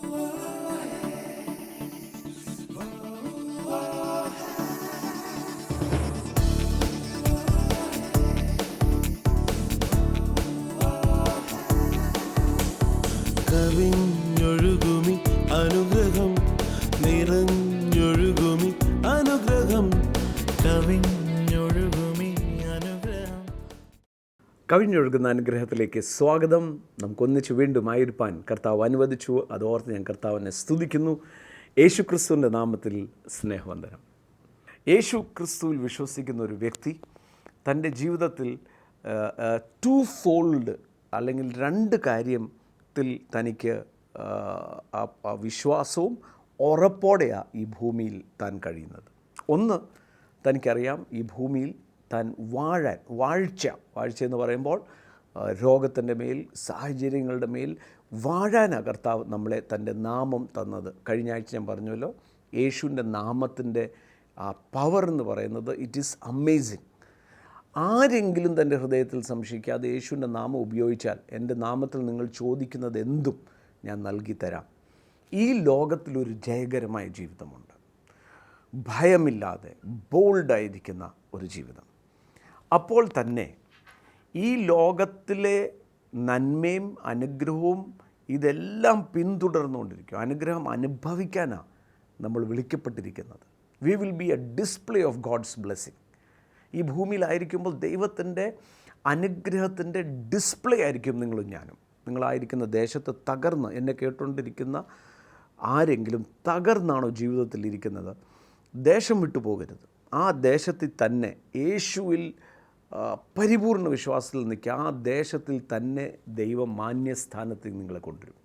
കവിഞ്ഞൊഴുകുമി അനുഗ്രഹം, നിറഞ്ഞൊഴുകുമി അനുഗ്രഹം, കവിഞ്ഞൊഴുകുമി അനുഗ്രഹം. കവിഞ്ഞൊഴുകുന്ന അനുഗ്രഹത്തിലേക്ക് സ്വാഗതം. നമുക്കൊന്നിച്ച് വീണ്ടും ആയിരിക്കാൻ കർത്താവ് അനുവദിച്ചു. അതോർത്ത് ഞാൻ കർത്താവിനെ സ്തുതിക്കുന്നു. യേശു ക്രിസ്തുവിൻ്റെ നാമത്തിൽ സ്നേഹവന്ദനം. യേശു ക്രിസ്തുവിൽ വിശ്വസിക്കുന്ന ഒരു വ്യക്തി തൻ്റെ ജീവിതത്തിൽ ടു ഫോൾഡ് അല്ലെങ്കിൽ രണ്ട് കാര്യത്തിൽ തനിക്ക് വിശ്വാസവും ഉറപ്പോടെയാണ് ഈ ഭൂമിയിൽ താൻ കഴിയുന്നത്. ഒന്ന്, തനിക്കറിയാം ഈ ഭൂമിയിൽ താൻ വാഴ്ച എന്ന് പറയുമ്പോൾ രോഗത്തിൻ്റെ മേൽ, സാഹചര്യങ്ങളുടെ മേൽ വാഴാനാണ് കർത്താവ് നമ്മളെ തൻ്റെ നാമം തന്നത്. കഴിഞ്ഞ ആഴ്ച ഞാൻ പറഞ്ഞല്ലോ, യേശുവിൻ്റെ നാമത്തിൻ്റെ ആ പവർ എന്ന് പറയുന്നത് ഇറ്റ് ഈസ് അമേസിങ്. ആരെങ്കിലും തൻ്റെ ഹൃദയത്തിൽ സംശയിക്കാതെ യേശുവിൻ്റെ നാമം ഉപയോഗിച്ചാൽ, എൻ്റെ നാമത്തിൽ നിങ്ങൾ ചോദിക്കുന്നത് എന്തും ഞാൻ നൽകിത്തരാം. ഈ ലോകത്തിലൊരു ജയകരമായ ജീവിതമുണ്ട്, ഭയമില്ലാതെ ബോൾഡായിരിക്കുന്ന ഒരു ജീവിതം. അപ്പോൾ തന്നെ ഈ ലോകത്തിലെ നന്മയും അനുഗ്രഹവും ഇതെല്ലാം പിന്തുടർന്നുകൊണ്ടിരിക്കും. അനുഗ്രഹം അനുഭവിക്കാനാണ് നമ്മൾ വിളിക്കപ്പെട്ടിരിക്കുന്നത്. We will be a display of God's blessing. ഈ ഭൂമിയിലായിരിക്കുമ്പോൾ ദൈവത്തിൻ്റെ അനുഗ്രഹത്തിൻ്റെ ഡിസ്പ്ലേ ആയിരിക്കും നിങ്ങളും ഞാനും. നിങ്ങളായിരിക്കുന്ന ദേശത്ത് തകർന്ന് എന്നെ കേട്ടുകൊണ്ടിരിക്കുന്ന ആരെങ്കിലും തകർന്നാണോ ജീവിതത്തിൽ ഇരിക്കുന്നത്, ദേശം വിട്ടു പോകരുത്. ആ ദേശത്തിൽ തന്നെ യേശുവിൽ പരിപൂർണ വിശ്വാസത്തിൽ നിൽക്കുക. ആ ദേശത്തിൽ തന്നെ ദൈവം മാന്യസ്ഥാനത്തിൽ നിങ്ങളെ കൊണ്ടുവരും.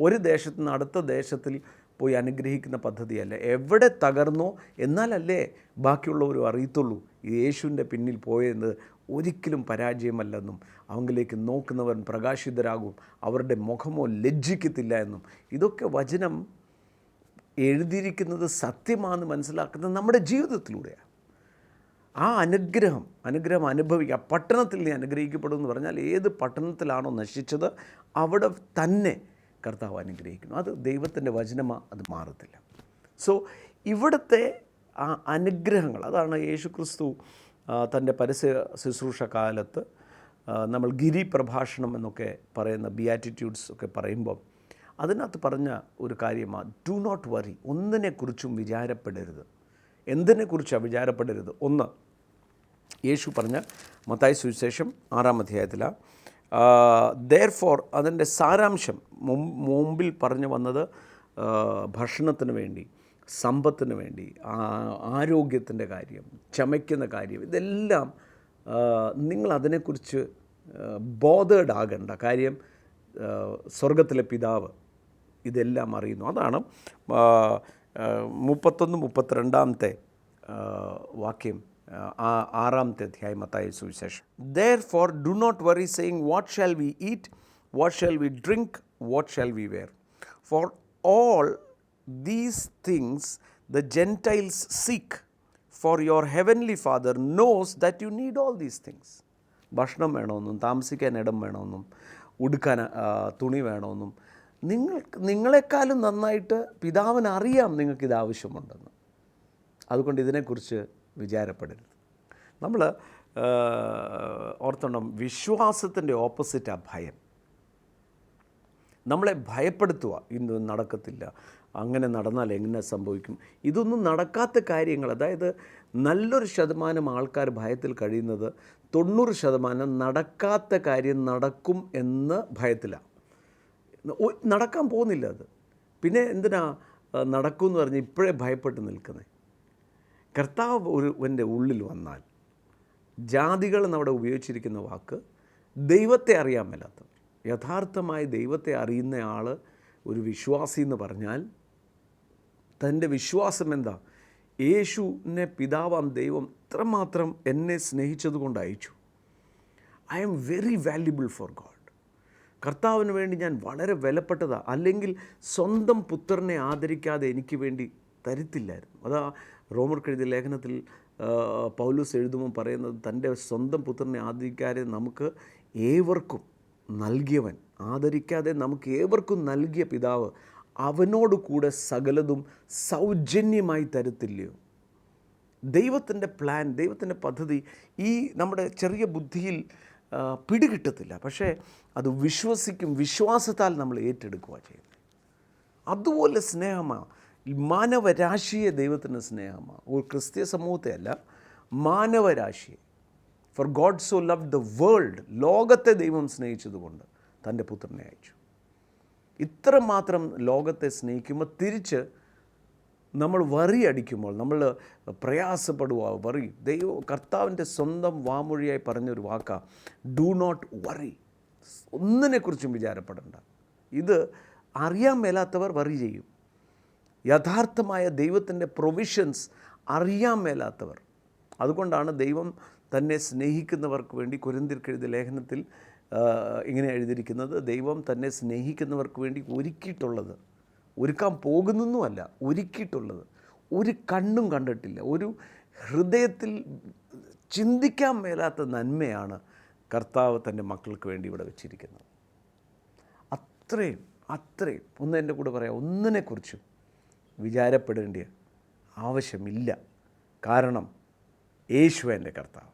ഒരു ദേശത്തു നിന്ന് അടുത്ത ദേശത്തിൽ പോയി അനുഗ്രഹിക്കുന്ന പദ്ധതിയല്ല. എവിടെ തകർന്നോ എന്നാലല്ലേ ബാക്കിയുള്ളവരും അറിയത്തുള്ളൂ ഈ യേശുവിൻ്റെ പിന്നിൽ പോയെന്ന് ഒരിക്കലും പരാജയമല്ലെന്നും അവങ്കിലേക്ക് നോക്കുന്നവൻ പ്രകാശിതരാകും, അവരുടെ മുഖമോ ലജ്ജിക്കത്തില്ല എന്നും. ഇതൊക്കെ വചനം എഴുതിയിരിക്കുന്നത് സത്യമാണെന്ന് മനസ്സിലാക്കുന്നത് നമ്മുടെ ജീവിതത്തിലൂടെയാണ്. ആ അനുഗ്രഹം അനുഭവിക്കുക. പട്ടണത്തിൽ നീ അനുഗ്രഹിക്കപ്പെടുമെന്ന് പറഞ്ഞാൽ ഏത് പട്ടണത്തിലാണോ നശിച്ചത് അവിടെ തന്നെ കർത്താവ് അനുഗ്രഹിക്കുന്നു. അത് ദൈവത്തിൻ്റെ വചനമാണ്, അത് മാറത്തില്ല. സോ ഇവിടുത്തെ ആ അനുഗ്രഹങ്ങൾ, അതാണ് യേശു ക്രിസ്തു തൻ്റെ പരസ്യ ശുശ്രൂഷ കാലത്ത് നമ്മൾ ഗിരി പ്രഭാഷണം എന്നൊക്കെ പറയുന്ന ബിയാറ്റിറ്റ്യൂഡ്സ് ഒക്കെ പറയുമ്പോൾ അതിനകത്ത് പറഞ്ഞ ഒരു കാര്യമാണ്, ഡു നോട്ട് വറി. ഒന്നിനെക്കുറിച്ചും വിചാരപ്പെടരുത്. എന്തിനെക്കുറിച്ചാണ് വിചാരപ്പെടരുത്? ഒന്ന്, യേശു പറഞ്ഞ മത്തായി സുവിശേഷം 6-ാം അധ്യായത്തിലാണ്. ദെയർഫോർ അതിൻ്റെ സാരാംശം മുമ്പിൽ പറഞ്ഞു വന്നത് ഭക്ഷണത്തിന് വേണ്ടി, സമ്പത്തിന് വേണ്ടി, ആരോഗ്യത്തിൻ്റെ കാര്യം, ചമയ്ക്കുന്ന കാര്യം, ഇതെല്ലാം നിങ്ങളതിനെക്കുറിച്ച് ബോധേഡ് ആകേണ്ട കാര്യം. സ്വർഗത്തിലെ പിതാവ് ഇതെല്ലാം അറിയുന്നു. അതാണ് 31-32 വാക്യം 6-ാമത്തെ അധ്യായം മത്തായി സുവിശേഷം. Therefore do not worry, saying, what shall we eat, what shall we drink, what shall we wear? For all these things the Gentiles seek, for your heavenly Father knows that you need all these things. ഭക്ഷണം വേണമെന്നും താമസിക്കാൻ ഇടം വേണമെന്നും ഉടുക്കാൻ തുണി വേണമെന്നും നിങ്ങളെക്കാളും നന്നായിട്ട് പിതാവിന് അറിയാം നിങ്ങൾക്കിത് ആവശ്യമുണ്ടെന്ന്. അതുകൊണ്ട് ഇതിനെക്കുറിച്ച് വിചാരപ്പെടരുത്. നമ്മൾ ഓർത്തോണം, വിശ്വാസത്തിൻ്റെ ഓപ്പോസിറ്റാണ് ഭയം. നമ്മളെ ഭയപ്പെടുത്തുക, ഇതൊന്നും നടക്കത്തില്ല, അങ്ങനെ നടന്നാൽ എങ്ങനെ സംഭവിക്കും, ഇതൊന്നും നടക്കാത്ത കാര്യങ്ങൾ. അതായത് നല്ലൊരു ശതമാനം ആൾക്കാർ ഭയത്തിൽ കഴിയുന്നത് 90% നടക്കാത്ത കാര്യം നടക്കും എന്ന് ഭയത്തിലാണ്. നടക്കാൻ പോകുന്നില്ല അത്. പിന്നെ എന്തിനാ നടക്കുമെന്ന് പറഞ്ഞ് ഇപ്പോഴേ ഭയപ്പെട്ട് നിൽക്കുന്നത്? കർത്താവ് എൻ്റെ ഉള്ളിൽ വന്നാൽ, ജാതികൾ എന്നവിടെ ഉപയോഗിച്ചിരിക്കുന്ന വാക്ക് ദൈവത്തെ അറിയാൻ മേലാത്തവർ. യഥാർത്ഥമായി ദൈവത്തെ അറിയുന്ന ആൾ ഒരു വിശ്വാസി എന്ന് പറഞ്ഞാൽ തൻ്റെ വിശ്വാസം എന്താ? യേശുവിനെ പിതാവാം ദൈവം ഇത്രമാത്രം എന്നെ സ്നേഹിച്ചതുകൊണ്ട് അയച്ചു. I am very valuable for God. കർത്താവിന് വേണ്ടി ഞാൻ വളരെ വിലപ്പെട്ടതാണ്. അല്ലെങ്കിൽ സ്വന്തം പുത്രനെ ആദരിക്കാതെ എനിക്ക് വേണ്ടി തരുത്തില്ലായിരുന്നു. അതാ റോമർക്കെഴുതിയ ലേഖനത്തിൽ പൗലോസ് എഴുതുമ്പോൾ പറയുന്നത്, തൻ്റെ സ്വന്തം പുത്രനെ ആദരിക്കാതെ നമുക്ക് ഏവർക്കും നൽകിയവൻ, ആദരിക്കാതെ നമുക്ക് ഏവർക്കും നൽകിയ പിതാവ് അവനോട് കൂടെ സകലതും സൗജന്യമായി തരത്തില്ലയോ? ദൈവത്തിൻ്റെ പ്ലാൻ, ദൈവത്തിൻ്റെ പദ്ധതി ഈ നമ്മുടെ ചെറിയ ബുദ്ധിയിൽ പിടികിട്ടത്തില്ല. പക്ഷേ അത് വിശ്വാസത്താൽ നമ്മൾ ഏറ്റെടുക്കുക ചെയ്യുന്നത്. അതുപോലെ സ്നേഹമാണ്, മാനവരാശിയെ ദൈവത്തിൻ്റെ സ്നേഹമാണ്. ഒരു ക്രിസ്തീയ സമൂഹത്തെ അല്ല, മാനവരാശിയെ. For God so love the world, ലോകത്തെ ദൈവം സ്നേഹിച്ചതുകൊണ്ട് തൻ്റെ പുത്രനെ അയച്ചു. ഇത്രമാത്രം ലോകത്തെ സ്നേഹിക്കുമ്പോൾ തിരിച്ച് നമ്മൾ വറി അടിക്കുമ്പോൾ, നമ്മൾ പ്രയാസപ്പെടുക, കർത്താവിൻ്റെ സ്വന്തം വാമൊഴിയായി പറഞ്ഞൊരു വാക്കാണ് ഡു നോട്ട് വറി. ഒന്നിനെക്കുറിച്ചും വിചാരപ്പെടേണ്ട. ഇത് അറിയാൻ മേലാത്തവർ വറി ചെയ്യും. യഥാർത്ഥമായ ദൈവത്തിൻ്റെ പ്രൊവിഷൻസ് അറിയാൻ മേലാത്തവർ. അതുകൊണ്ടാണ് ദൈവം തന്നെ സ്നേഹിക്കുന്നവർക്ക് വേണ്ടി കൊരിന്ത്യർക്കെഴുതിയ ലേഖനത്തിൽ ഇങ്ങനെ എഴുതിയിരിക്കുന്നത്, ദൈവം തന്നെ സ്നേഹിക്കുന്നവർക്ക് വേണ്ടി ഒരുക്കിയിട്ടുള്ളത്, ഒരുക്കാൻ പോകുന്നൊന്നുമല്ല, ഒരുക്കിയിട്ടുള്ളത് ഒരു കണ്ണും കണ്ടിട്ടില്ല, ഒരു ഹൃദയത്തിൽ ചിന്തിക്കാൻ മേലാത്ത നന്മയാണ് കർത്താവ് തൻ്റെ മക്കൾക്ക് വേണ്ടി ഇവിടെ വെച്ചിരിക്കുന്നത്. അത്രയും ഒന്ന് എൻ്റെ കൂടെ പറയാം, ഒന്നിനെക്കുറിച്ചും വിചാരപ്പെടേണ്ട ആവശ്യമില്ല. കാരണം യേശു എൻ്റെ കർത്താവ്.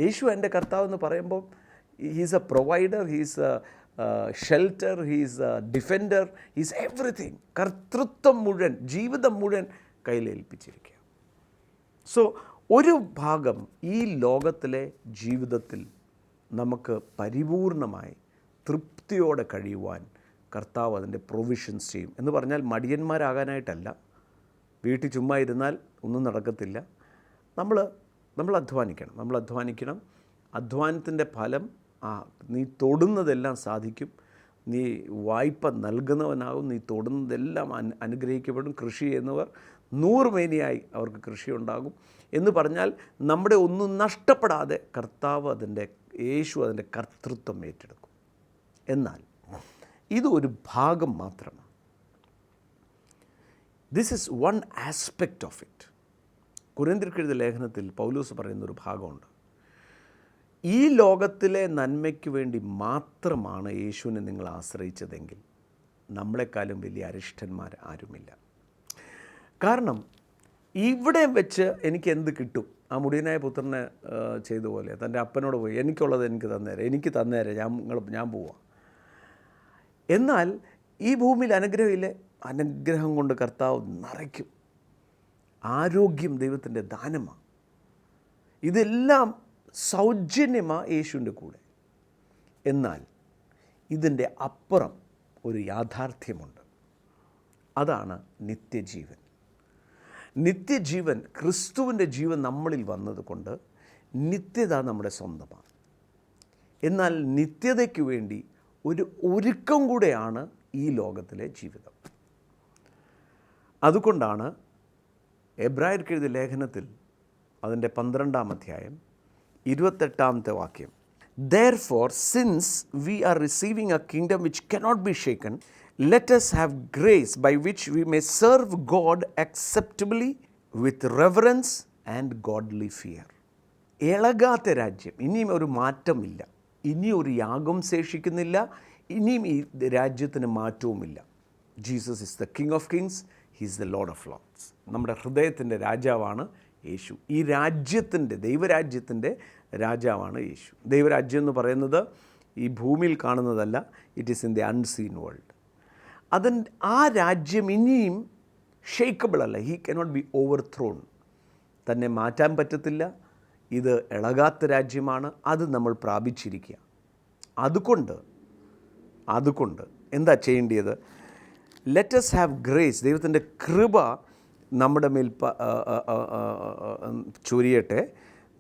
യേശു എൻ്റെ കർത്താവ് എന്ന് പറയുമ്പോൾ he's A provider, he's A shelter, he's A defender, he's everything. കർത്തൃത്വം മുഴുവൻ, ജീവിതം മുഴുവൻ കയ്യിലേൽപ്പിച്ചിരിക്കുക. സോ ഒരു ഭാഗം ഈ ലോകത്തിലെ ജീവിതത്തിൽ നമുക്ക് പരിപൂർണമായി തൃപ്തിയോടെ കഴിയുവാൻ കർത്താവ് അതിൻ്റെ പ്രൊവിഷൻസ് ചെയ്യും. എന്ന് പറഞ്ഞാൽ മടിയന്മാരാകാനായിട്ടല്ല, വീട്ടിൽ ചുമ്മാ ഇരുന്നാൽ ഒന്നും നടക്കത്തില്ല. നമ്മൾ അധ്വാനിക്കണം. അധ്വാനത്തിൻ്റെ ഫലം നീ തൊടുന്നതെല്ലാം സാധിക്കും. നീ വായ്പ നൽകുന്നവനാകും. നീ തൊടുന്നതെല്ലാം അനുഗ്രഹിക്കപ്പെടും. കൃഷി ചെയ്യുന്നവർ 100 മേനിയായി അവർക്ക് കൃഷി ഉണ്ടാകും എന്ന് പറഞ്ഞാൽ നമ്മുടെ ഒന്നും നഷ്ടപ്പെടാതെ കർത്താവ് യേശു അതിൻ്റെ കർത്തൃത്വം ഏറ്റെടുക്കും. എന്നാൽ ഇത് ഒരു ഭാഗം മാത്രമാണ്. This is one aspect of it. കൊരിന്ത്യർക്കെഴുതിയ ലേഖനത്തിൽ പൗലോസ് പറയുന്നൊരു ഭാഗമുണ്ട്. ഈ ലോകത്തിലെ നന്മയ്ക്ക് വേണ്ടി മാത്രമാണ് യേശുവിനെ നിങ്ങൾ ആശ്രയിച്ചതെങ്കിൽ നമ്മളെക്കാളും വലിയ അരിഷ്ടന്മാർ ആരുമില്ല. കാരണം ഇവിടെ വെച്ച് എനിക്ക് എന്ത് കിട്ടും? ആ മുടിയനായ പുത്രനെ ചെയ്ത പോലെ തൻ്റെ അപ്പനോട് പോയി എനിക്കുള്ളത് എനിക്ക് തന്നേരെ ഞാൻ പോവാം. എന്നാൽ ഈ ഭൂമിയിൽ അനുഗ്രഹമില്ലേ? അനുഗ്രഹം കൊണ്ട് കർത്താവ് നിറയ്ക്കും. ആരോഗ്യം ദൈവത്തിൻ്റെ ദാനമാണ്. ഇതെല്ലാം സൗജന്യമാണ് യേശുവിൻ്റെ കൂടെ. എന്നാൽ ഇതിൻ്റെ അപ്പുറം ഒരു യാഥാർത്ഥ്യമുണ്ട്. അതാണ് നിത്യജീവൻ. നിത്യജീവൻ, ക്രിസ്തുവിൻ്റെ ജീവൻ നമ്മളിൽ വന്നതുകൊണ്ട് നിത്യത നമ്മുടെ സ്വന്തമാണ്. എന്നാൽ നിത്യതയ്ക്ക് വേണ്ടി ഒരു ഒരുക്കം കൂടെയാണ് ഈ ലോകത്തിലെ ജീവിതം. അതുകൊണ്ടാണ് എബ്രായർക്കെഴുതിയ ലേഖനത്തിൽ അതിൻ്റെ 12-ാം അധ്യായം 28-ാമത്തെ വാക്യം, Therefore, since we are receiving a kingdom which cannot be shaken, let us have grace by which we may serve God acceptably with reverence and godly fear. ഇളകാത്ത രാജ്യം, ഇനിയും ഒരു മാറ്റമില്ല, ഇനി ഒരു യാഗം ശേഷിക്കുന്നില്ല, ഇനിയും ഈ രാജ്യത്തിന് മാറ്റവുമില്ല. Jesus is the king of Kings, he is the Lord of Lord's. നമ്മുടെ ഹൃദയത്തിൻ്റെ രാജാവാണ് യേശു. ഈ ദൈവരാജ്യത്തിൻ്റെ രാജാവാണ് യേശു. ദൈവരാജ്യം എന്ന് പറയുന്നത് ഈ ഭൂമിയിൽ കാണുന്നതല്ല, it is in the unseen world. ആ രാജ്യം ഇനിയും ഷെയ്ക്കബിൾ അല്ല. He cannot be overthrown. തന്നെ മാറ്റാൻ പറ്റത്തില്ല. ഇത് ഇളകാത്ത രാജ്യമാണ്. അത് നമ്മൾ പ്രാപിച്ചിരിക്കുക. അതുകൊണ്ട് എന്താ ചെയ്യേണ്ടത്? Let us have grace. ദൈവത്തിൻ്റെ കൃപ നമ്മുടെ മേൽ ചൊരിയട്ടെ.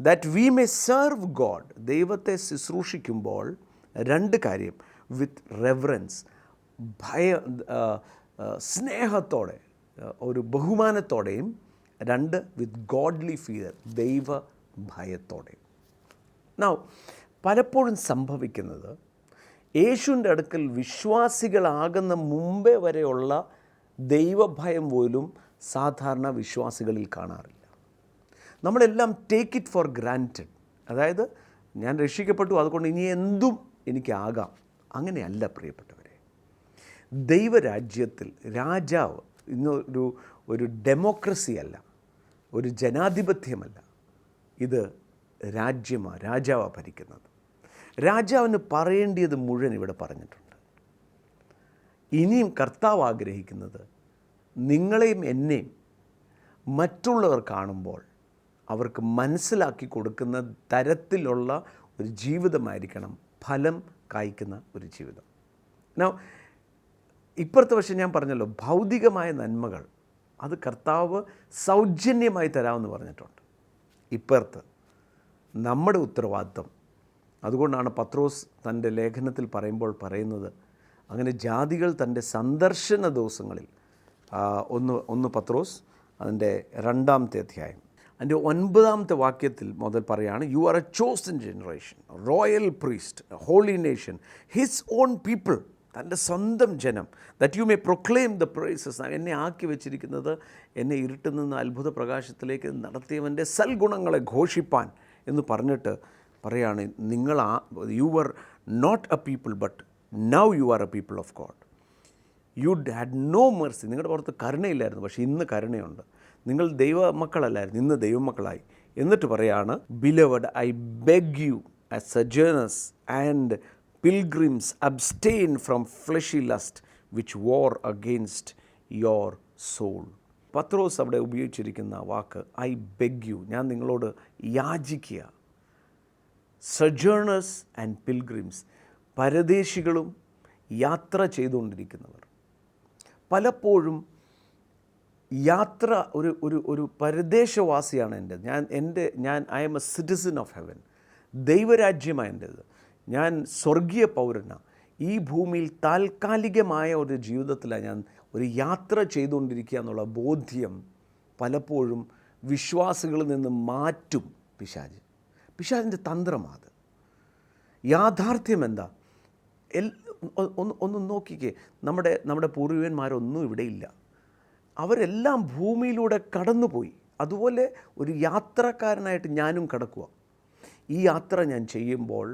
That we may serve God. ദൈവത്തെ ശുശ്രൂഷിക്കുമ്പോൾ 2 കാര്യം, വിത്ത് റെവറൻസ്, സ്നേഹത്തോടെ, ഒരു ബഹുമാനത്തോടെയും, 2 വിത്ത് ഗോഡ്ലി ഫിയർ, ദൈവ ഭയത്തോടെയും. പലപ്പോഴും സംഭവിക്കുന്നത്, യേശുവിൻ്റെ അടുക്കൽ വിശ്വാസികളാകുന്ന മുമ്പേ വരെയുള്ള ദൈവഭയം പോലും സാധാരണ വിശ്വാസികളിൽ കാണാറില്ല. നമ്മളെല്ലാം ടേക്ക് ഇറ്റ് ഫോർ ഗ്രാൻറ്റഡ്. അതായത് ഞാൻ രക്ഷിക്കപ്പെട്ടു, അതുകൊണ്ട് ഇനി എന്തും എനിക്കാകാം. അങ്ങനെയല്ല പ്രിയപ്പെട്ടവരെ. ദൈവരാജ്യത്തിൽ രാജാവ് ഇന്ന് ഒരു ഡെമോക്രസി അല്ല, ഒരു ജനാധിപത്യമല്ല, ഇത് രാജാവാണ് ഭരിക്കുന്നത്. രാജാവിന് പറയേണ്ടിയത് മുഴുവൻ ഇവിടെ പറഞ്ഞിട്ടുണ്ട്. ഇനിയും കർത്താവ് ആഗ്രഹിക്കുന്നത് നിങ്ങളെയും എന്നെയും മറ്റുള്ളവർ കാണുമ്പോൾ അവർക്ക് മനസ്സിലാക്കി കൊടുക്കുന്ന തരത്തിലുള്ള ഒരു ജീവിതമായിരിക്കണം ഫലം കായ്ക്കുന്ന ഒരു ജീവിതം. ഇപ്പുറത്തെ പക്ഷേ ഞാൻ പറഞ്ഞല്ലോ, ഭൗതികമായ നന്മകൾ അത് കർത്താവ് സൗജന്യമായി തരാമെന്ന് പറഞ്ഞിട്ടുണ്ട്. ഇപ്പുറത്ത് നമ്മുടെ ഉത്തരവാദിത്വം. അതുകൊണ്ടാണ് പത്രോസ് തൻ്റെ ലേഖനത്തിൽ പറയുന്നത്, അങ്ങനെ ജാതികൾ തൻ്റെ സന്ദർശന ദിവസങ്ങളിൽ ഒന്ന് പത്രോസ് അതിൻ്റെ 2-ാമത്തെ അധ്യായം അതിൻ്റെ 9-ാമത്തെ വാക്യത്തിൽ മുതൽ പറയുകയാണ്, you are a chosen generation, royal priest, holy nation, his own people, തൻ്റെ സ്വന്തം ജനം, that you may proclaim the praises. എന്നെ ആക്കി വെച്ചിരിക്കുന്നത് എന്നെ ഇരുട്ടിൽ നിന്ന് അത്ഭുത പ്രകാശത്തിലേക്ക് നടത്തിയവൻ്റെ സൽഗുണങ്ങളെ ഘോഷിപ്പാൻ എന്ന് പറഞ്ഞിട്ട് പറയാണ്, you are not a people but now you are a people of God. You had no mercy. നിങ്ങളുടെ പുറത്ത് കരുണയില്ലായിരുന്നു, പക്ഷേ ഇന്ന് കരുണയുണ്ട്. നിങ്ങൾ ദൈവമക്കളല്ലായിരുന്നു, ഇന്ന് ദൈവമക്കളായി. എന്നിട്ട് പറയാണ്, beloved I beg you as sojourners and pilgrims abstain from fleshly lust which war against your soul. Pathros അവിടെ ഉപയോഗിച്ചിരിക്കുന്ന വാക്ക് ഐ ബെഗ് യു, ഞാൻ നിങ്ങളോട് യാചിക്കുക. സജേണേഴ്സ് ആൻഡ് പിൽഗ്രിംസ്, പരദേശികളും യാത്ര ചെയ്തുകൊണ്ടിരിക്കുന്നവർ. പലപ്പോഴും യാത്ര ഒരു പരദേശവാസിയാണ് ഞാൻ I am a citizen of heaven. ദൈവരാജ്യമാണ് എൻ്റേത്. ഞാൻ സ്വർഗീയ പൗരനാണ്. ഈ ഭൂമിയിൽ താൽക്കാലികമായ ഒരു ജീവിതത്തിലാണ് ഞാൻ ഒരു യാത്ര ചെയ്തുകൊണ്ടിരിക്കുക എന്നുള്ള ബോധ്യം പലപ്പോഴും വിശ്വാസികളിൽ നിന്ന് മാറ്റും പിശാചിൻ്റെ തന്ത്രമാണ്. യാഥാർത്ഥ്യം എന്താ? ഒന്ന് നോക്കിക്കേ, നമ്മുടെ പൂർവികന്മാരൊന്നും ഇവിടെയില്ല. അവരെല്ലാം ഭൂമിയിലൂടെ കടന്നുപോയി. അതുപോലെ ഒരു യാത്രക്കാരനായിട്ട് ഞാനും കടക്കുക. ഈ യാത്ര ഞാൻ ചെയ്യുമ്പോൾ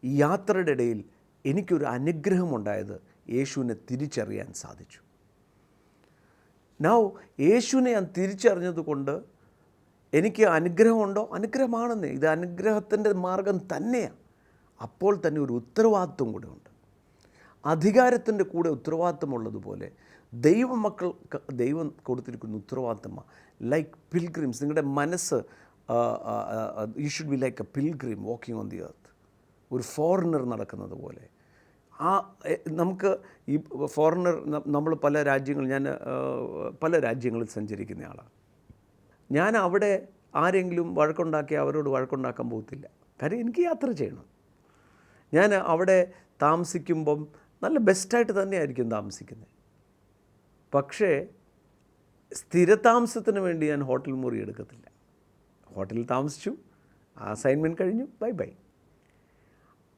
ഈ യാത്രയുടെ ഇടയിൽ എനിക്കൊരു അനുഗ്രഹമുണ്ടായത് യേശുവിനെ തിരിച്ചറിയാൻ സാധിച്ചു. യേശുവിനെ ഞാൻ തിരിച്ചറിഞ്ഞത് കൊണ്ട് എനിക്ക് അനുഗ്രഹമുണ്ടോ? അനുഗ്രഹമാണെന്നേ. ഇത് അനുഗ്രഹത്തിൻ്റെ മാർഗം തന്നെയാണ്. അപ്പോൾ തന്നെ ഒരു ഉത്തരവാദിത്വം കൂടെ ഉണ്ട്. അധികാരത്തിൻ്റെ കൂടെ ഉത്തരവാദിത്വമുള്ളതുപോലെ ദൈവം കൊടുത്തിരിക്കുന്ന ഉത്തരവാദിത്തമാണ്. ലൈക്ക് പിൽഗ്രിംസ്, നിങ്ങളുടെ മനസ്സ് you should be like A pilgrim walking on the earth. ഒരു ഫോറിനർ നടക്കുന്നത് പോലെ. നമുക്ക് ഈ ഫോറിനർ, നമ്മൾ ഞാൻ പല രാജ്യങ്ങളിൽ സഞ്ചരിക്കുന്ന ആളാണ്. ഞാൻ അവിടെ ആരെങ്കിലും വഴക്കുണ്ടാക്കി അവരോട് വഴക്കുണ്ടാക്കാൻ പോകത്തില്ല. കാര്യം എനിക്ക് യാത്ര ചെയ്യണം. ഞാൻ അവിടെ താമസിക്കുമ്പം നല്ല ബെസ്റ്റായിട്ട് തന്നെയായിരിക്കും താമസിക്കുന്നത്. പക്ഷേ സ്ഥിരതാമസത്തിന് വേണ്ടി ഞാൻ ഹോട്ടൽ മുറി എടുക്കത്തില്ല. ഹോട്ടലിൽ താമസിച്ചു, അസൈൻമെൻറ്റ് കഴിഞ്ഞു, ബൈ ബൈ.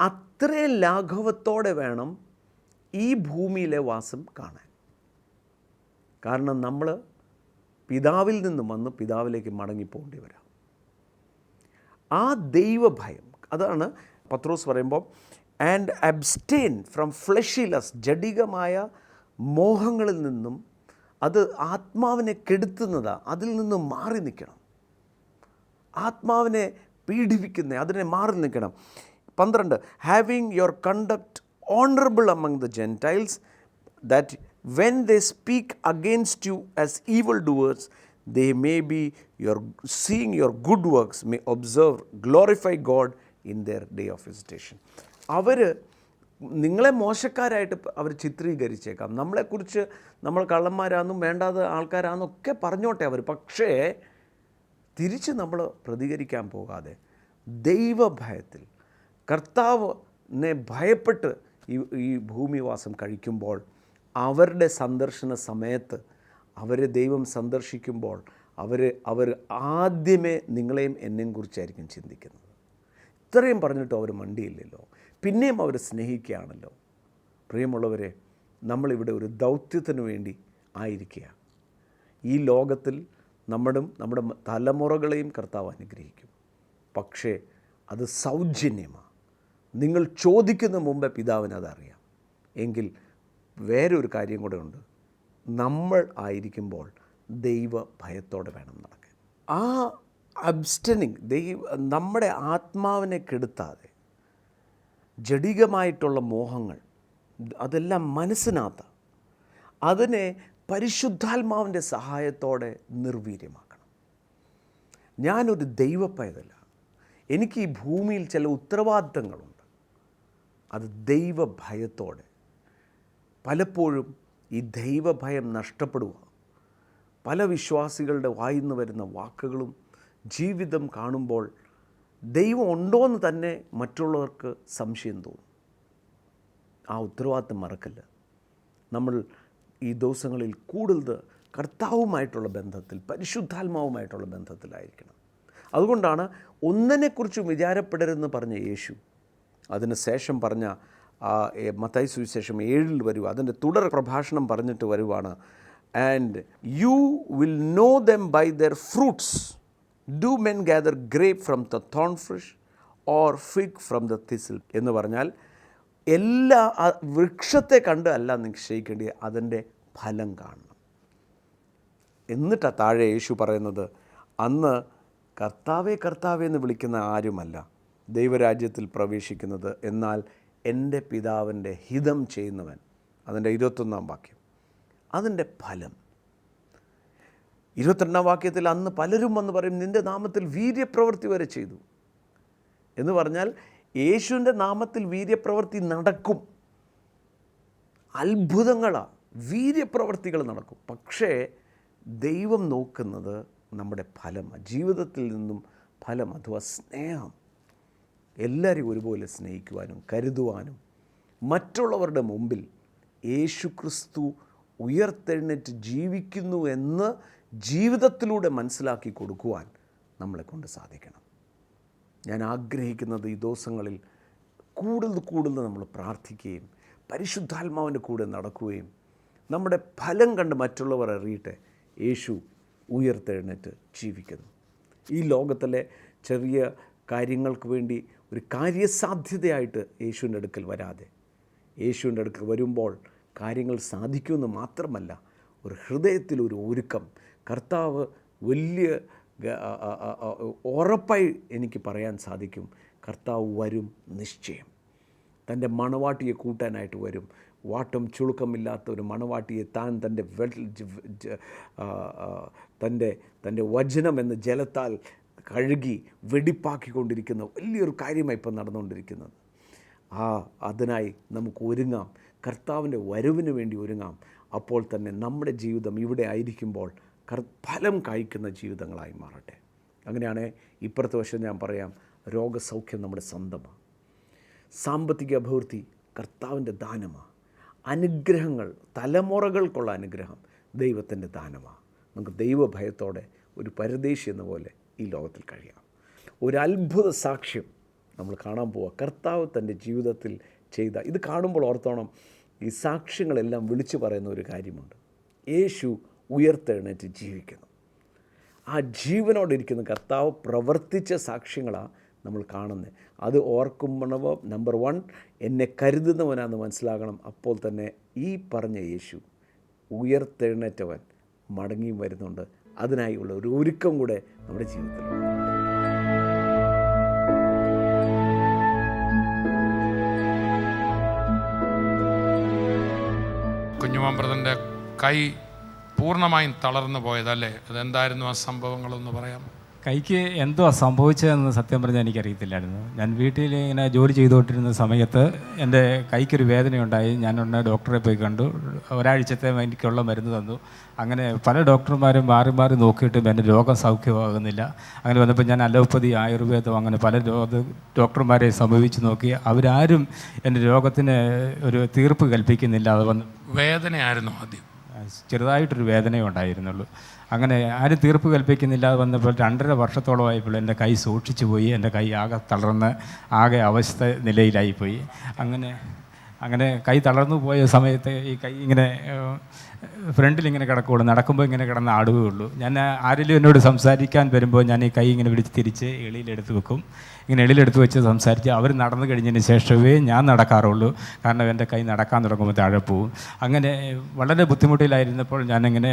അത്രയും ലാഘവത്തോടെ വേണം ഈ ഭൂമിയിലെ വാസം കാണാൻ. കാരണം നമ്മൾ പിതാവിൽ നിന്നും വന്ന് പിതാവിലേക്ക് മടങ്ങിപ്പോകേണ്ടി വരാം. ആ ദൈവഭയം, അതാണ് പത്രോസ് പറയുമ്പോൾ and abstain from fleshly lust, ജഡികമായ മോഹങ്ങളിൽ നിന്നും, അത് ആത്മാവിനെ കെടുത്തുന്നതാണ്. അതിൽ നിന്നും മാറി നിൽക്കണം. ആത്മാവിനെ പീഡിപ്പിക്കുന്ന അതിനെ മാറി നിൽക്കണം. 12 having your conduct honourable among the Gentiles that when they speak against you as evil doers, they may be seeing your good works, may observe, glorify God in their day of visitation. നിങ്ങളെ മോശക്കാരായിട്ട് അവർ ചിത്രീകരിച്ചേക്കാം. നമ്മളെക്കുറിച്ച് നമ്മൾ കള്ളന്മാരാണെന്നും വേണ്ടാത്ത ആൾക്കാരാണെന്നൊക്കെ പറഞ്ഞോട്ടെ അവർ. പക്ഷേ തിരിച്ച് നമ്മൾ പ്രതികരിക്കാൻ പോകാതെ ദൈവഭയത്തിൽ കർത്താവിനെ ഭയപ്പെട്ട് ഈ ഭൂമിവാസം കഴിക്കുമ്പോൾ, അവരുടെ സന്ദർശന സമയത്ത് അവരെ ദൈവം സന്ദർശിക്കുമ്പോൾ അവർ ആദ്യമേ നിങ്ങളെയും എന്നെയും കുറിച്ചായിരിക്കും ചിന്തിക്കുന്നത്. ഇത്രയും പറഞ്ഞിട്ടും അവർ മണ്ടിയില്ലല്ലോ, പിന്നെയും അവർ സ്നേഹിക്കുകയാണല്ലോ. പ്രിയമുള്ളവരെ, നമ്മളിവിടെ ഒരു ദൗത്യത്തിന് വേണ്ടി ആയിരിക്കുക. ഈ ലോകത്തിൽ നമ്മുടെ തലമുറകളെയും കർത്താവ് അനുഗ്രഹിക്കും. പക്ഷേ അത് സൗജന്യമാണ്. നിങ്ങൾ ചോദിക്കുന്ന മുമ്പേ പിതാവിന് അതറിയാം. എങ്കിൽ വേറൊരു കാര്യം കൂടെ ഉണ്ട്. നമ്മൾ ആയിരിക്കുമ്പോൾ ദൈവ ഭയത്തോടെ വേണം നടക്കാൻ. ആ അബ്സ്റ്റനിങ് നമ്മുടെ ആത്മാവിനെ കെടുത്താതെ ജഡികമായിട്ടുള്ള മോഹങ്ങൾ അതെല്ലാം മനസ്സിനകത്ത്, അതിനെ പരിശുദ്ധാത്മാവിൻ്റെ സഹായത്തോടെ നിർവീര്യമാക്കണം. ഞാനൊരു ദൈവപ്പൈതല, എനിക്ക് ഈ ഭൂമിയിൽ ചില ഉത്തരവാദിത്തങ്ങളുണ്ട്. അത് ദൈവഭയത്തോടെ. പലപ്പോഴും ഈ ദൈവഭയം നഷ്ടപ്പെടുക, പല വിശ്വാസികളുടെ വായിൽ നിന്ന് വരുന്ന വാക്കുകളും ജീവിതം കാണുമ്പോൾ ദൈവം ഉണ്ടോയെന്ന് തന്നെ മറ്റുള്ളവർക്ക് സംശയം തോന്നും. ആ ഉത്തരവാദിത്തം മറക്കല്ല. നമ്മൾ ഈ ദിവസങ്ങളിൽ കൂടുതൽ കർത്താവുമായിട്ടുള്ള ബന്ധത്തിൽ, പരിശുദ്ധാത്മാവുമായിട്ടുള്ള ബന്ധത്തിലായിരിക്കണം. അതുകൊണ്ടാണ് ഒന്നിനെക്കുറിച്ചും വിചാരപ്പെടരുതെന്ന് പറഞ്ഞ യേശു അതിന് ശേഷം പറഞ്ഞ മത്തായി സുവിശേഷം 7 വരുക, അതിൻ്റെ തുടർ പ്രഭാഷണം പറഞ്ഞിട്ട് വരുവാണ്. And you will know them by their fruits. Do men gather grape from the thorn bush or fig from the thistle എന്ന് പറഞ്ഞാൽ എല്ലാ വൃക്ഷത്തെ കണ്ട് അല്ല നിശ്ചയിക്കേണ്ടത്, അതിൻ്റെ ഫലം കാണണം. എന്നിട്ടാണ് താഴെ യേശു പറയുന്നത്, അന്ന് കർത്താവേ കർത്താവേ എന്ന് വിളിക്കുന്ന ആരുമല്ല ദൈവരാജ്യത്തിൽ പ്രവേശിക്കുന്നത്, എന്നാൽ എൻ്റെ പിതാവിൻ്റെ ഹിതം ചെയ്യുന്നവൻ. അതിൻ്റെ 21-ാം വാക്യം, അതിൻ്റെ ഫലം. 22-ാം വാക്യത്തിൽ അന്ന് പലരും വന്ന് പറയും, നിൻ്റെ നാമത്തിൽ വീര്യപ്രവൃത്തി വരെ ചെയ്തു എന്ന് പറഞ്ഞാൽ യേശുവിൻ്റെ നാമത്തിൽ വീര്യപ്രവൃത്തി നടക്കും. അത്ഭുതങ്ങളാണ്, വീര്യപ്രവൃത്തികൾ നടക്കും. പക്ഷേ ദൈവം നോക്കുന്നത് നമ്മുടെ ഫലമാണ്, ജീവിതത്തിൽ നിന്നും ഫലം അഥവാ സ്നേഹം. എല്ലാവരെയും ഒരുപോലെ സ്നേഹിക്കുവാനും കരുതുവാനും മറ്റുള്ളവരുടെ മുമ്പിൽ യേശു ക്രിസ്തു ഉയർത്തെഴുന്നേറ്റ് ജീവിക്കുന്നു എന്ന് ജീവിതത്തിലൂടെ മനസ്സിലാക്കി കൊടുക്കുവാൻ നമ്മളെക്കൊണ്ട് സാധിക്കണം. ഞാൻ ആഗ്രഹിക്കുന്നത് ഈ ദിവസങ്ങളിൽ കൂടുതൽ നമ്മൾ പ്രാർത്ഥിക്കുകയും പരിശുദ്ധാത്മാവിൻ്റെ കൂടെ നടക്കുകയും നമ്മുടെ ഫലം കണ്ട് മറ്റുള്ളവർ അറിയട്ടെ യേശു ഉയർത്തെഴുന്നേറ്റ് ജീവിക്കുന്നു. ഈ ലോകത്തിലെ ചെറിയ കാര്യങ്ങൾക്ക് വേണ്ടി ഒരു കാര്യസാധ്യതയായിട്ട് യേശുവിൻ്റെ അടുക്കൽ വരാതെ, യേശുവിൻ്റെ അടുക്കൽ വരുമ്പോൾ കാര്യങ്ങൾ സാധിക്കുമെന്ന് മാത്രമല്ല, ഒരു ഹൃദയത്തിലൊരു ഒരുക്കം. കർത്താവ് വലിയ ഉറപ്പായി എനിക്ക് പറയാൻ സാധിക്കും, കർത്താവ് വരും നിശ്ചയം. തൻ്റെ മണവാട്ടിയെ കൂട്ടാനായിട്ട് വരും. വാട്ടം ചുളുക്കമില്ലാത്ത ഒരു മണവാട്ടിയെ താൻ തൻ്റെ വചനം എന്ന ജലത്താൽ കഴുകി വെടിപ്പാക്കിക്കൊണ്ടിരിക്കുന്ന വലിയൊരു കാര്യമായി ഇപ്പം നടന്നുകൊണ്ടിരിക്കുന്നത്. അതിനായി നമുക്ക് ഒരുങ്ങാം, കർത്താവിൻ്റെ വരവിന് വേണ്ടി ഒരുങ്ങാം. അപ്പോൾ തന്നെ നമ്മുടെ ജീവിതം ഇവിടെ ആയിരിക്കുമ്പോൾ ഫലം കായ്ക്കുന്ന ജീവിതങ്ങളായി മാറട്ടെ. അങ്ങനെയാണ് ഇപ്പുറത്തെ വശം ഞാൻ പറയാം, രോഗസൗഖ്യം നമ്മുടെ സ്വന്തമാണ്. സാമ്പത്തിക അഭിവൃദ്ധി കർത്താവിൻ്റെ ദാനമാണ്. അനുഗ്രഹങ്ങൾ, തലമുറകൾക്കുള്ള അനുഗ്രഹം ദൈവത്തിൻ്റെ ദാനമാണ്. നമുക്ക് ദൈവഭയത്തോടെ ഒരു പരദേശി എന്ന പോലെ ഈ ലോകത്തിൽ കഴിയാം. ഒരു അത്ഭുത സാക്ഷ്യം നമ്മൾ കാണാൻ പോവുക, കർത്താവ് തൻ്റെ ജീവിതത്തിൽ ചെയ്ത. ഇത് കാണുമ്പോൾ ഓർത്തോണം, ഈ സാക്ഷ്യങ്ങളെല്ലാം വിളിച്ചു പറയുന്ന ഒരു കാര്യമുണ്ട്, യേശു ഉയർത്തെഴുന്നേറ്റ് ജീവിക്കുന്നു. ആ ജീവനോടിരിക്കുന്ന കർത്താവ് പ്രവർത്തിച്ച സാക്ഷ്യങ്ങളാണ് നമ്മൾ കാണുന്നത്. അത് ഓർക്കുമ്പോൾ നമ്പർ 1 എന്നെ കരുതുന്നവനാണെന്ന് മനസ്സിലാകണം. അപ്പോൾ തന്നെ ഈ പറഞ്ഞ യേശു ഉയർത്തെഴുന്നേറ്റവൻ മടങ്ങിയും വരുന്നുണ്ട്. അതിനായുള്ള ഒരു ഒരുക്കം കൂടെ നമ്മുടെ ജീവിതത്തിലുണ്ട്. കുഞ്ഞുമാൻ ബ്രദറിൻ്റെ കൈ പൂർണ്ണമായും തളർന്നു പോയതല്ലേ? അതെന്തായിരുന്നു ആ സംഭവങ്ങളൊന്ന് പറയാം? കൈക്ക് എന്തോ സംഭവിച്ചതെന്ന് സത്യം പറഞ്ഞാൽ എനിക്കറിയത്തില്ലായിരുന്നു. ഞാൻ വീട്ടിൽ ഇങ്ങനെ ജോലി ചെയ്തുകൊണ്ടിരുന്ന സമയത്ത് എൻ്റെ കൈക്കൊരു വേദനയുണ്ടായി. ഞാൻ ഉടനെ ഡോക്ടറെ പോയി കണ്ടു. ഒരാഴ്ചത്തെ എനിക്കുള്ള മരുന്ന് തന്നു. അങ്ങനെ പല ഡോക്ടർമാരും മാറി മാറി നോക്കിയിട്ടും എൻ്റെ രോഗം സൗഖ്യമാകുന്നില്ല. അങ്ങനെ വന്നപ്പോൾ ഞാൻ അലോപ്പതി, ആയുർവേദം അങ്ങനെ പല ഡോക്ടർമാരെ സമീപിച്ച് നോക്കി. അവരാരും എൻ്റെ രോഗത്തിന് ഒരു തീർപ്പ് കൽപ്പിക്കുന്നില്ല. അത് വന്ന് വേദനയായിരുന്നു ആദ്യം, ചെറുതായിട്ടൊരു വേദനയേ ഉണ്ടായിരുന്നുള്ളൂ. അങ്ങനെ ആരും തീർപ്പ് കൽപ്പിക്കുന്നില്ല. വന്നപ്പോൾ 2.5 വർഷത്തോളമായപ്പോൾ എൻ്റെ കൈ സൂക്ഷിച്ചു പോയി. എൻ്റെ കൈ ആകെ തളർന്ന് ആകെ അവസ്ഥ നിലയിലായിപ്പോയി. അങ്ങനെ കൈ തളർന്നു പോയ സമയത്ത് ഈ കൈ ഇങ്ങനെ ഫ്രണ്ടിൽ ഇങ്ങനെ കിടക്കുകയുള്ളൂ, നടക്കുമ്പോൾ ഇങ്ങനെ കിടന്ന് ആടുകയുള്ളൂ. ഞാൻ ആരെങ്കിലും എന്നോട് സംസാരിക്കാൻ വരുമ്പോൾ ഞാൻ ഈ കൈ ഇങ്ങനെ പിടിച്ച് തിരിച്ച് എളിയിലെടുത്ത് വെക്കും. ഇങ്ങനെ എളിയിലെടുത്ത് വെച്ച് സംസാരിച്ച് അവർ നടന്നു കഴിഞ്ഞതിന് ശേഷമേ ഞാൻ നടക്കാറുള്ളൂ. കാരണം എൻ്റെ കൈ നടക്കാൻ തുടങ്ങുമ്പോൾ താഴെ പോവും. അങ്ങനെ വളരെ ബുദ്ധിമുട്ടിലായിരുന്നപ്പോൾ ഞാനിങ്ങനെ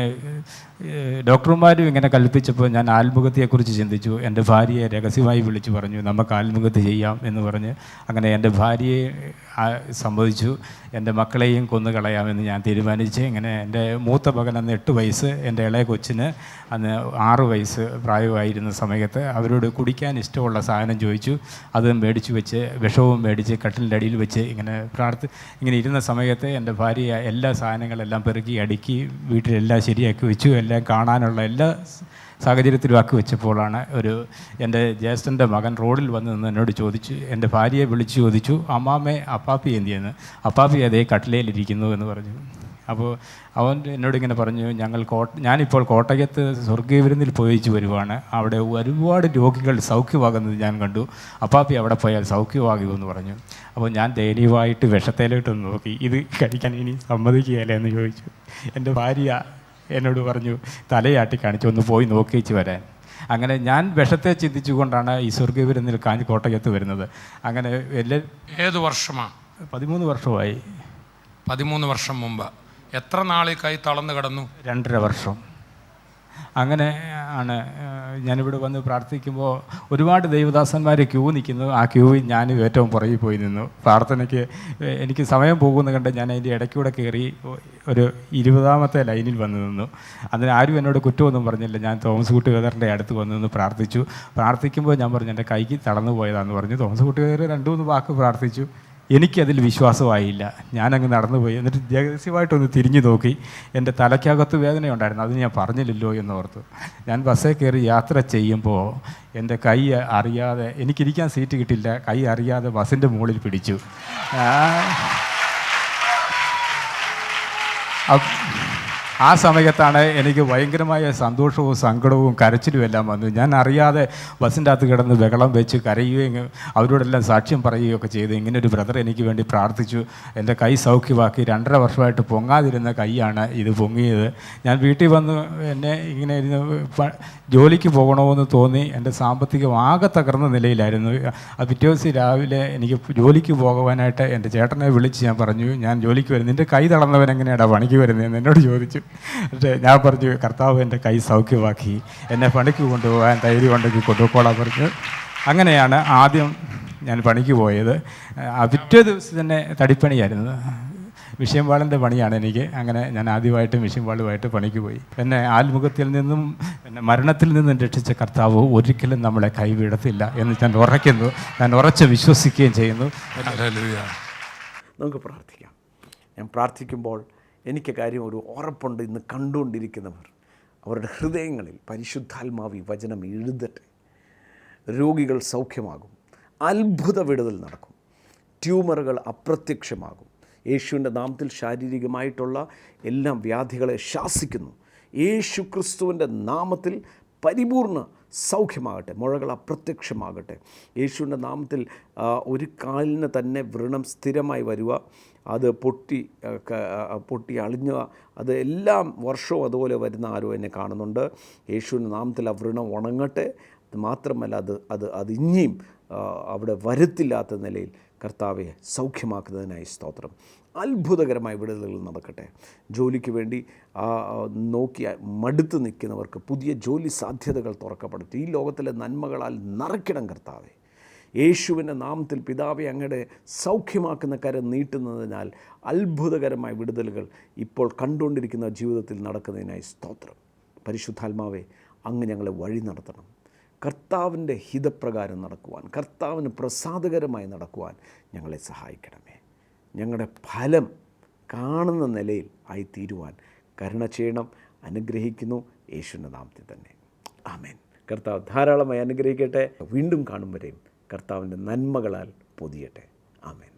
ഡോക്ടർമാരും ഇങ്ങനെ കൽപ്പിച്ചപ്പോൾ ഞാൻ ആത്മഹത്യയെക്കുറിച്ച് ചിന്തിച്ചു. എൻ്റെ ഭാര്യയെ രഹസ്യമായി വിളിച്ചു പറഞ്ഞു നമുക്ക് ആത്മഹത്യ ചെയ്യാം എന്ന് പറഞ്ഞ്. അങ്ങനെ എൻ്റെ ഭാര്യയെ സമ്മതിച്ചു. എൻ്റെ മക്കളെയും കൊന്നു കളയാമെന്ന് ഞാൻ തീരുമാനിച്ച്. ഇങ്ങനെ എൻ്റെ മൂത്ത മകൻ അന്ന് 8 വയസ്സ്, എൻ്റെ ഇളയ കൊച്ചിന് അന്ന് 6 വയസ്സ് പ്രായമായിരുന്ന സമയത്ത് അവരോട് കുടിക്കാൻ ഇഷ്ടമുള്ള സാധനം ചോദിച്ചു. അത് മേടിച്ച് വെച്ച് വിഷവും മേടിച്ച് കട്ടിലിൻ്റെ അടിയിൽ വെച്ച് ഇങ്ങനെ ഇരുന്ന സമയത്ത് എൻ്റെ ഭാര്യ എല്ലാ സാധനങ്ങളെല്ലാം പെറുക്കി അടുക്കി വീട്ടിലെല്ലാം ശരിയാക്കി വെച്ചു. എല്ലാം കാണാനുള്ള എല്ലാ സാഹചര്യത്തിലുമാക്കി വെച്ചപ്പോഴാണ് എൻ്റെ ജ്യേഷ്ഠൻ്റെ മകൻ റോഡിൽ വന്ന് നിന്ന് എന്നോട് ചോദിച്ചു, എൻ്റെ ഭാര്യയെ വിളിച്ച് ചോദിച്ചു, അമ്മാമ്മേ അപ്പാപ്പി എന്തിയെന്ന്. അപ്പാപ്പി അതേ കട്ടിലയിലിരിക്കുന്നു എന്ന് പറഞ്ഞു. അപ്പോൾ അവൻ എന്നോട് ഇങ്ങനെ പറഞ്ഞു, ഞാനിപ്പോൾ കോട്ടയത്ത് സ്വർഗീയ വിരുന്നിൽ പോയിച്ച് വരുവാണ്, അവിടെ ഒരുപാട് രോഗികൾ സൗഖ്യമാകുന്നത് ഞാൻ കണ്ടു, അപ്പാപ്പി അവിടെ പോയാൽ സൗഖ്യമാകുമെന്ന് പറഞ്ഞു. അപ്പോൾ ഞാൻ ദയനീയമായിട്ട് വിഷത്തേലോട്ടൊന്ന് നോക്കി, ഇത് കഴിക്കാൻ ഇനി സമ്മതിക്കുകയല്ലേ എന്ന് ചോദിച്ചു. എൻ്റെ ഭാര്യ എന്നോട് പറഞ്ഞു തലയാട്ടി കാണിച്ചു ഒന്ന് പോയി നോക്കിച്ച് വരാൻ. അങ്ങനെ ഞാൻ വിഷത്തെ ചിന്തിച്ചുകൊണ്ടാണ് ഈ സ്വർഗീയ വിരുന്നിൽ കോട്ടയത്ത് വരുന്നത്. അങ്ങനെ ഏത് വർഷമാണ്? 13 വർഷമായി. 13 വർഷം മുമ്പ്. എത്ര നാളെ കൈ തളർന്നു കിടന്നു? 2.5 വർഷം. അങ്ങനെ ആണ് ഞാനിവിടെ വന്ന് പ്രാർത്ഥിക്കുമ്പോൾ ഒരുപാട് ദൈവദാസന്മാർ ക്യൂ നിൽക്കുന്നു. ആ ക്യൂവിൽ ഞാനും ഏറ്റവും പുറകിൽ പോയി നിന്നു. പ്രാർത്ഥനയ്ക്ക് എനിക്ക് സമയം പോകുമെന്ന് കണ്ട് ഞാൻ അതിൻ്റെ ഇടയ്ക്കൂടെ കയറി ഒരു 20ാമത്തെ ലൈനിൽ വന്ന് നിന്നു. അതിന് ആരും എന്നോട് കുറ്റമൊന്നും പറഞ്ഞില്ല. ഞാൻ തോമസ് കുട്ടി വേദറിൻ്റെ അടുത്ത് വന്ന് നിന്ന് പ്രാർത്ഥിക്കുമ്പോൾ ഞാൻ പറഞ്ഞു എൻ്റെ കൈക്ക് തളർന്നു പോയതാണെന്ന് പറഞ്ഞു. തോമസ് കുട്ടി വേദർ 2-3 വാക്ക് പ്രാർത്ഥിച്ചു. എനിക്കതിൽ വിശ്വാസമായില്ല. ഞാനങ്ങ് നടന്നുപോയി. എന്നിട്ട് രഹസ്യമായിട്ടൊന്ന് തിരിഞ്ഞു നോക്കി. എൻ്റെ തലയ്ക്കകത്ത് വേദനയുണ്ടായിരുന്നു, അത് ഞാൻ പറഞ്ഞില്ലല്ലോ എന്നോർത്തു. ഞാൻ ബസ്സിൽ കയറി യാത്ര ചെയ്യുമ്പോൾ എൻ്റെ കൈ അറിയാതെ, എനിക്കിരിക്കാൻ സീറ്റ് കിട്ടില്ല, കൈ അറിയാതെ ബസ്സിൻ്റെ മുകളിൽ പിടിച്ചു. ആ സമയത്താണ് എനിക്ക് ഭയങ്കരമായ സന്തോഷവും സങ്കടവും കരച്ചിലും എല്ലാം വന്നു. ഞാൻ അറിയാതെ ബസ്സിൻ്റെ അകത്ത് കിടന്ന് ബഹളം വെച്ച് കരയുകയും അവരോടെല്ലാം സാക്ഷ്യം പറയുകയൊക്കെ ചെയ്തു. ഇങ്ങനൊരു ബ്രദർ എനിക്ക് വേണ്ടി പ്രാർത്ഥിച്ചു, എൻ്റെ കൈ സൗഖ്യമാക്കി. 2.5 വർഷമായിട്ട് പൊങ്ങാതിരുന്ന കൈയാണ് ഇത് പൊങ്ങിയത്. ഞാൻ വീട്ടിൽ വന്ന് എന്നെ ഇങ്ങനെ ഇരുന്ന് ജോലിക്ക് പോകണമെന്ന് തോന്നി. എൻ്റെ സാമ്പത്തികം ആകെ തകർന്ന നിലയിലായിരുന്നു. പിറ്റേ ദിവസം രാവിലെ എനിക്ക് ജോലിക്ക് പോകുവാനായിട്ട് എൻ്റെ ചേട്ടനെ വിളിച്ച് ഞാൻ പറഞ്ഞു, ഞാൻ ജോലിക്ക് വരുന്നു, നിൻ്റെ കൈ തളർന്നവൻ എങ്ങനെയാടാ പണിക്ക് വരുന്നതെന്ന് എന്നോട് ചോദിച്ചു. പക്ഷേ ഞാൻ പറഞ്ഞു, കർത്താവ് എൻ്റെ കൈ സൗഖ്യമാക്കി, എന്നെ പണിക്ക് കൊണ്ടുപോകാൻ ധൈര്യം ഉണ്ടെങ്കിൽ കൊണ്ടുപോയിക്കോളാൻ പറഞ്ഞു. അങ്ങനെയാണ് ആദ്യം ഞാൻ പണിക്ക് പോയത്. പിറ്റേ ദിവസം തന്നെ തടിപ്പണിയായിരുന്നു, വിഷയംവാളിൻ്റെ പണിയാണ് എനിക്ക്. അങ്ങനെ ഞാൻ ആദ്യമായിട്ട് വിഷയംവാളുമായിട്ട് പണിക്ക് പോയി. എന്നെ ആത്മുഖത്തിൽ നിന്നും എന്നെ മരണത്തിൽ നിന്നും രക്ഷിച്ച കർത്താവ് ഒരിക്കലും നമ്മളെ കൈവിടത്തില്ല എന്ന് ഞാൻ ഉറയ്ക്കുന്നു, ഞാൻ ഉറച്ച് വിശ്വസിക്കുകയും ചെയ്യുന്നു. നമുക്ക് പ്രാർത്ഥിക്കാം. ഞാൻ പ്രാർത്ഥിക്കുമ്പോൾ എനിക്ക് കാര്യം ഒരു ഉറപ്പുണ്ട്, ഇന്ന് കണ്ടുകൊണ്ടിരിക്കുന്നവർ അവരുടെ ഹൃദയങ്ങളിൽ പരിശുദ്ധാത്മാവി വചനം എഴുതട്ടെ. രോഗികൾ സൗഖ്യമാകും, അത്ഭുത വിടുതൽ നടക്കും, ട്യൂമറുകൾ അപ്രത്യക്ഷമാകും. യേശുവിൻ്റെ നാമത്തിൽ ശാരീരികമായിട്ടുള്ള എല്ലാ വ്യാധികളെ ശാസിക്കുന്നു. യേശു ക്രിസ്തുവിൻ്റെ നാമത്തിൽ പരിപൂർണ സൗഖ്യമാകട്ടെ, മുഴകൾ അപ്രത്യക്ഷമാകട്ടെ. യേശുവിൻ്റെ നാമത്തിൽ ഒരു കാലിന് തന്നെ വ്രണം സ്ഥിരമായി വരിക, അത് പൊട്ടി അളിഞ്ഞ, അത് എല്ലാം വർഷവും അതുപോലെ വരുന്ന ആരോ എന്നെ കാണുന്നുണ്ട്. യേശുവിൻ്റെ നാമത്തിൽ ആ വ്രണം ഉണങ്ങട്ടെ. അത് മാത്രമല്ല അത് ഇനിയും അവിടെ വരുത്തില്ലാത്ത നിലയിൽ കർത്താവെ സൗഖ്യമാക്കുന്നതിനായി സ്തോത്രം. അത്ഭുതകരമായ വിടുതലുകൾ നടക്കട്ടെ. ജോലിക്ക് വേണ്ടി നോക്കി മടുത്ത് നിൽക്കുന്നവർക്ക് പുതിയ ജോലി സാധ്യതകൾ തുറക്കപ്പെടട്ടെ. ഈ ലോകത്തിലെ നന്മകളാൽ നിറയ്ക്കണം കർത്താവെ. യേശുവിൻ്റെ നാമത്തിൽ പിതാവെ അങ്ങയുടെ സൗഖ്യമാക്കുന്ന കരം നീട്ടുന്നതിനാൽ അത്ഭുതകരമായ വിടുതലുകൾ ഇപ്പോൾ കണ്ടുകൊണ്ടിരിക്കുന്ന ജീവിതത്തിൽ നടക്കുന്നതിനായി സ്തോത്രം. പരിശുദ്ധാത്മാവെ, അങ്ങ് ഞങ്ങളെ വഴി നടത്തണം. കർത്താവിൻ്റെ ഹിതപ്രകാരം നടക്കുവാൻ, കർത്താവിന് പ്രസാദകരമായി നടക്കുവാൻ ഞങ്ങളെ സഹായിക്കണമേ. ഞങ്ങളുടെ ഫലം കാണുന്ന നിലയിൽ ആയിത്തീരുവാൻ കരുണ ചെയ്യണം. അനുഗ്രഹിക്കുന്നു യേശുവിൻ്റെ നാമത്തിൽ തന്നെ. ആമേൻ. കർത്താവ് ധാരാളമായി അനുഗ്രഹിക്കട്ടെ. വീണ്ടും കാണും വരെയും കർത്താവിൻ്റെ നന്മകളാൽ പൊതിയട്ടെ. ആമേൻ.